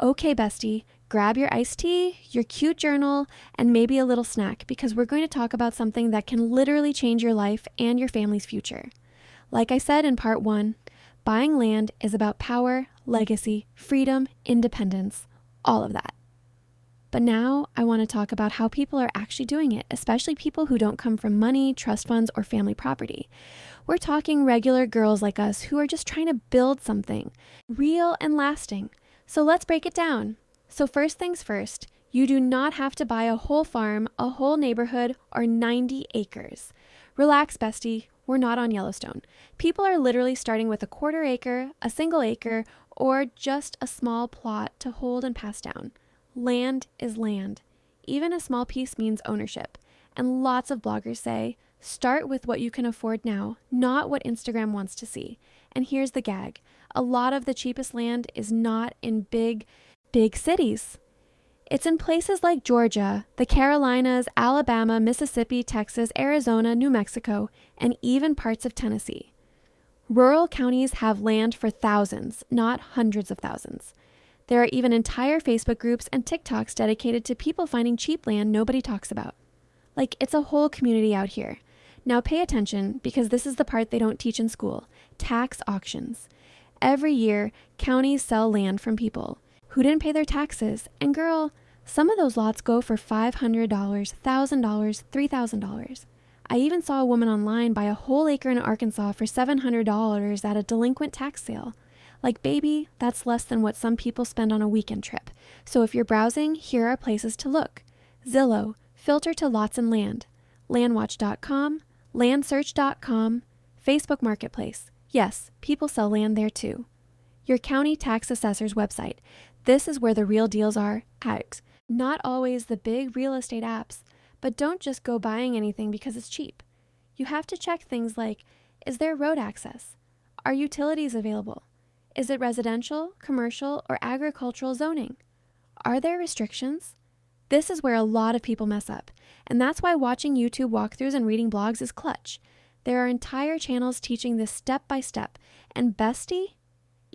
Okay, bestie, grab your iced tea, your cute journal, and maybe a little snack because we're going to talk about something that can literally change your life and your family's future. Like I said in part one, buying land is about power, legacy, freedom, independence, all of that. But now I want to talk about how people are actually doing it, especially people who don't come from money, trust funds, or family property. We're talking regular girls like us who are just trying to build something real and lasting. So let's break it down. So first things first, you do not have to buy a whole farm, a whole neighborhood, or 90 acres. Relax, bestie, we're not on Yellowstone. People are literally starting with a quarter acre, a single acre, or just a small plot to hold and pass down. Land is land. Even a small piece means ownership. And lots of bloggers say, start with what you can afford now, not what Instagram wants to see. And here's the gag. A lot of the cheapest land is not in big cities. It's in places like Georgia, the Carolinas, Alabama, Mississippi, Texas, Arizona, New Mexico, and even parts of Tennessee. Rural counties have land for thousands, not hundreds of thousands. There are even entire Facebook groups and TikToks dedicated to people finding cheap land nobody talks about. Like, it's a whole community out here. Now pay attention, because this is the part they don't teach in school. Tax auctions. Every year, counties sell land from people who didn't pay their taxes. And girl, some of those lots go for $500, $1,000, $3,000. I even saw a woman online buy a whole acre in Arkansas for $700 at a delinquent tax sale. Like, baby, that's less than what some people spend on a weekend trip. So if you're browsing, here are places to look. Zillow, filter to lots and land. Landwatch.com, landsearch.com, Facebook Marketplace. Yes, people sell land there too. Your county tax assessor's website. This is where the real deals are. Not always the big real estate apps, but don't just go buying anything because it's cheap. You have to check things like, is there road access? Are utilities available? Is it residential, commercial, or agricultural zoning? Are there restrictions? This is where a lot of people mess up, and that's why watching YouTube walkthroughs and reading blogs is clutch. There are entire channels teaching this step by step, and bestie,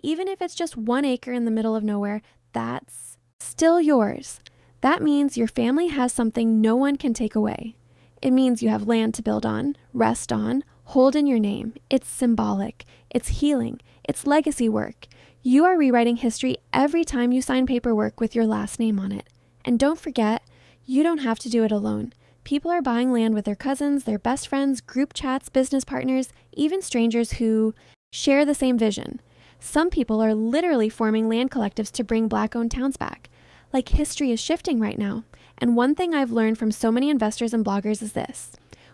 even if it's just 1 acre in the middle of nowhere, that's still yours. That means your family has something no one can take away. It means you have land to build on, rest on, hold in your name. It's symbolic. It's healing. It's legacy work. You are rewriting history every time you sign paperwork with your last name on it. And don't forget, you don't have to do it alone. People are buying land with their cousins, their best friends, group chats, business partners, even strangers who share the same vision. Some people are literally forming land collectives to bring Black-owned towns back. Like, history is shifting right now. And one thing I've learned from so many investors and bloggers is this.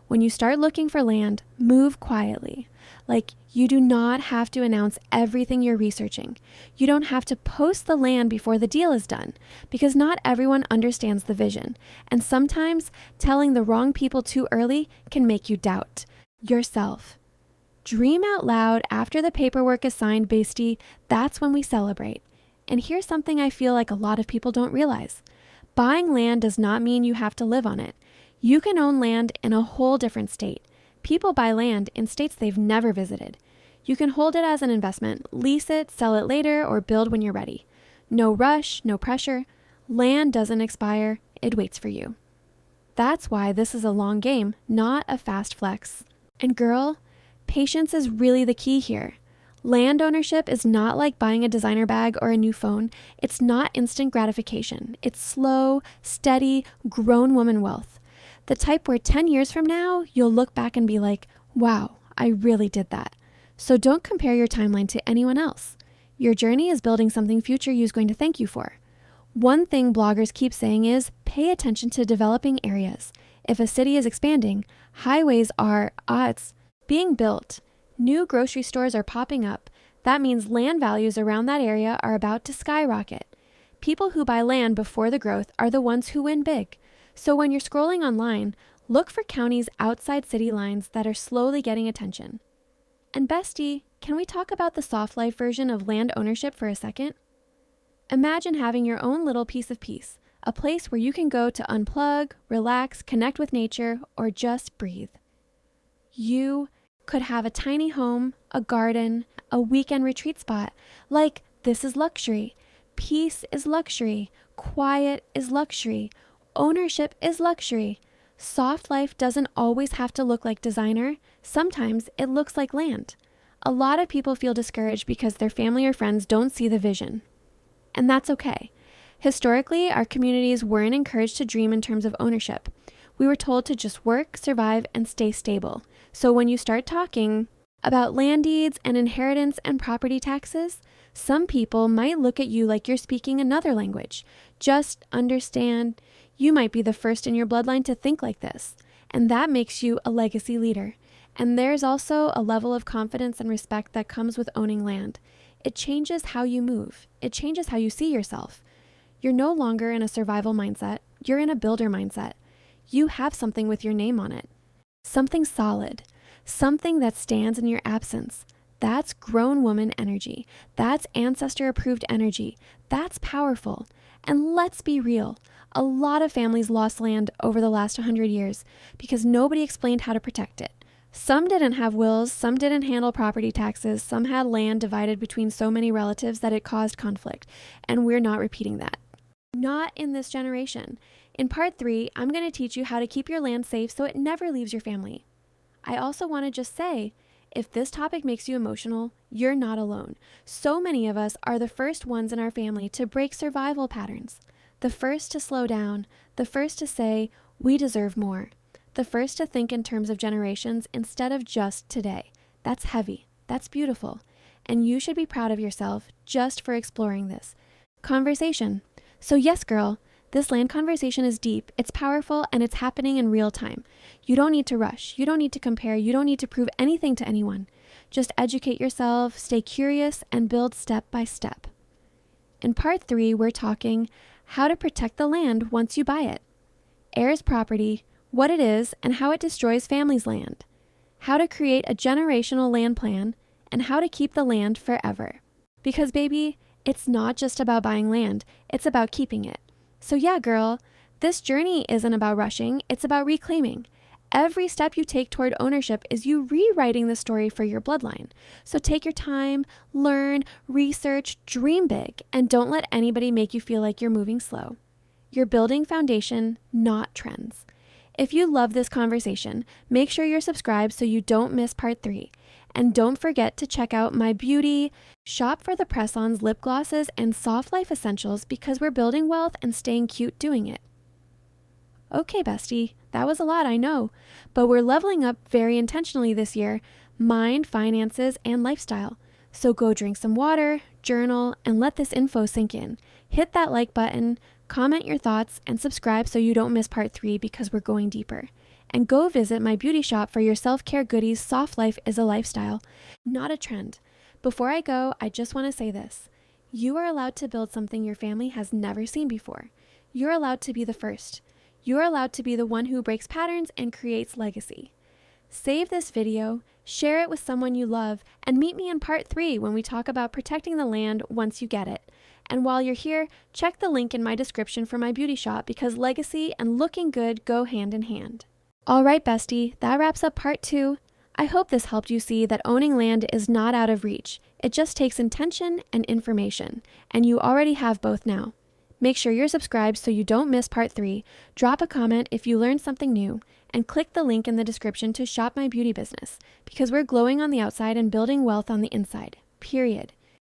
When you start looking for land, move quietly. Like, you do not have to announce everything you're researching. You don't have to post the land before the deal is done, because not everyone understands the vision. And sometimes telling the wrong people too early can make you doubt yourself. Dream out loud after the paperwork is signed, bestie. That's when we celebrate. And here's something I feel like a lot of people don't realize. Buying land does not mean you have to live on it. You can own land in a whole different state. People buy land in states they've never visited. You can hold it as an investment, lease it, sell it later, or build when you're ready. No rush, no pressure. Land doesn't expire, it waits for you. That's why this is a long game, not a fast flex. And girl, patience is really the key here. Land ownership is not like buying a designer bag or a new phone. It's not instant gratification. It's slow, steady, grown woman wealth. The type where 10 years from now, you'll look back and be like, wow, I really did that. So don't compare your timeline to anyone else. Your journey is building something future you is going to thank you for. One thing bloggers keep saying is pay attention to developing areas. If a city is expanding, highways are being built. New grocery stores are popping up. That means land values around that area are about to skyrocket. People who buy land before the growth are the ones who win big. So when you're scrolling online, look for counties outside city lines that are slowly getting attention. And bestie, can we talk about the soft life version of land ownership for a second? Imagine having your own little piece of peace, a place where you can go to unplug, relax, connect with nature, or just breathe. You could have a tiny home, a garden, a weekend retreat spot. Like, this is luxury. Peace is luxury. Quiet is luxury. Ownership is luxury. Soft life doesn't always have to look like designer. Sometimes it looks like land. A lot of people feel discouraged because their family or friends don't see the vision. And that's okay. Historically, our communities weren't encouraged to dream in terms of ownership. We were told to just work, survive, and stay stable. So when you start talking about land deeds and inheritance and property taxes, some people might look at you like you're speaking another language. Just understand, you might be the first in your bloodline to think like this, and that makes you a legacy leader. And there's also a level of confidence and respect that comes with owning land. It changes how you move. It changes how you see yourself. You're no longer in a survival mindset. You're in a builder mindset. You have something with your name on it. Something solid. Something that stands in your absence. That's grown woman energy. That's ancestor approved energy. That's powerful. And let's be real. A lot of families lost land over the last 100 years because nobody explained how to protect it. Some didn't have wills, some didn't handle property taxes, some had land divided between so many relatives that it caused conflict, and we're not repeating that. Not in this generation. In part 3, I'm going to teach you how to keep your land safe so it never leaves your family. I also want to just say, if this topic makes you emotional, you're not alone. So many of us are the first ones in our family to break survival patterns. The first to slow down, the first to say, we deserve more. The first to think in terms of generations instead of just today. That's heavy. That's beautiful. And you should be proud of yourself just for exploring this. Conversation. So yes, girl, this land conversation is deep, it's powerful, and it's happening in real time. You don't need to rush. You don't need to compare. You don't need to prove anything to anyone. Just educate yourself, stay curious, and build step by step. In part 3, we're talking how to protect the land once you buy it. Heirs property, what it is, and how it destroys families' land. How to create a generational land plan, and how to keep the land forever. Because baby, it's not just about buying land, it's about keeping it. So yeah, girl, this journey isn't about rushing, it's about reclaiming. Every step you take toward ownership is you rewriting the story for your bloodline. So take your time, learn, research, dream big, and don't let anybody make you feel like you're moving slow. You're building foundation, not trends. If you love this conversation, make sure you're subscribed so you don't miss part 3. And don't forget to check out my beauty, shop for the press-ons, lip glosses, and soft life essentials because we're building wealth and staying cute doing it. Okay, bestie, that was a lot, I know, but we're leveling up very intentionally this year, mind, finances, and lifestyle. So go drink some water, journal, and let this info sink in. Hit that like button, comment your thoughts, and subscribe so you don't miss part 3 because we're going deeper. And go visit my beauty shop for your self-care goodies. Soft life is a lifestyle, not a trend. Before I go, I just want to say this. You are allowed to build something your family has never seen before. You're allowed to be the first. You're allowed to be the one who breaks patterns and creates legacy. Save this video, share it with someone you love, and meet me in part 3 when we talk about protecting the land once you get it. And while you're here, check the link in my description for my beauty shop because legacy and looking good go hand in hand. All right, bestie, that wraps up part 2. I hope this helped you see that owning land is not out of reach. It just takes intention and information, and you already have both now. Make sure you're subscribed so you don't miss part 3. Drop a comment if you learned something new, and click the link in the description to shop my beauty business because we're glowing on the outside and building wealth on the inside. Period.